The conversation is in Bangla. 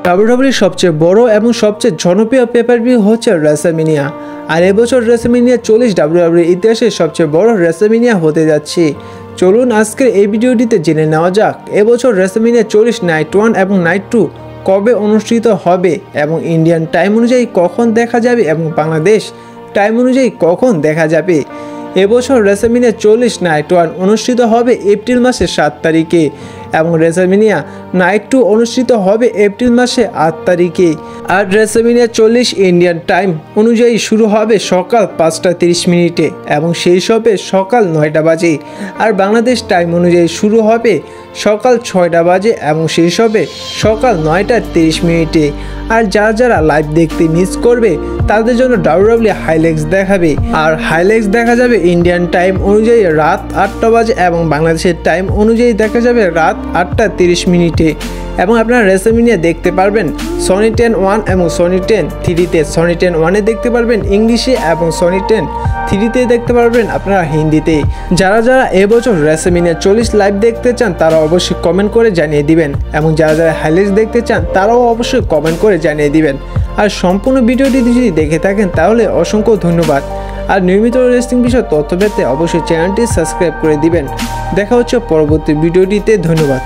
ডাব্লিউডাব্লিউইর সবচেয়ে বড় এবং সবচেয়ে জনপ্রিয় পেপার-ভিউ হচ্ছে রেসলম্যানিয়া। আর এবছর রেসলম্যানিয়া 40 ডাব্লিউডাব্লিউইর ইতিহাসে সবচেয়ে বড় রেসলম্যানিয়া হতে যাচ্ছে। চলুন আজকের এই ভিডিওটিতে জেনে নেওয়া যাক এবছর রেসলম্যানিয়া 40 নাইট 1 এবং নাইট 2 কবে অনুষ্ঠিত হবে এবং ইন্ডিয়ান টাইম অনুযায়ী কখন দেখা যাবে এবং বাংলাদেশ টাইম অনুযায়ী কখন দেখা যাবে। এবছর রেসলম্যানিয়া 40 নাইট 1 অনুষ্ঠিত হবে এপ্রিল মাসের 7 তারিখে এবং রেসলম্যানিয়া নাইট 2 অনুষ্ঠিত হবে এপ্রিল মাসে 8 তারিখে। আর রেসলম্যানিয়া 40 ইন্ডিয়ান টাইম অনুযায়ী শুরু হবে সকাল 5:30 এবং শেষ হবে সকাল 9টা বাজে। আর বাংলাদেশ টাইম অনুযায়ী শুরু হবে সকাল 6টা বাজে এবং শেষ হবে সকাল 9:30। আর যারা লাইভ দেখতে মিস করবে তাদের জন্য ডাব্লিউডাব্লিউই হাইলাইটস দেখাবে। আর হাইলাইটস দেখা যাবে ইন্ডিয়ান টাইম অনুযায়ী রাত 8টা বাজে এবং বাংলাদেশের টাইম অনুযায়ী দেখা যাবে রাত 8:30। এবং আপনারা রেসলম্যানিয়া দেখতে পারবেন সনি 10 1 এবং সনি 10 3-তে। সনি 10 1-এ দেখতে পারবেন ইংলিশে এবং সনি 10 3-তে দেখতে পারবেন আপনারা হিন্দিতে। যারা এবছর রেসলম্যানিয়া 40 লাইভ দেখতে চান তারা অবশ্যই কমেন্ট করে জানিয়ে দিবেন এবং যারা হাইলাইটস দেখতে চান তারাও অবশ্যই কমেন্ট করে জানিয়ে দিবেন। আর সম্পূর্ণ ভিডিওটি যদি দেখে থাকেন তাহলে অসংখ্য ধন্যবাদ। আর নিয়মিত রেসলিং বিষয়ে তথ্য পেতে অবশ্যই চ্যানেলটি সাবস্ক্রাইব করে দিবেন। দেখা হচ্ছে পরবর্তী ভিডিওটিতে। ধন্যবাদ।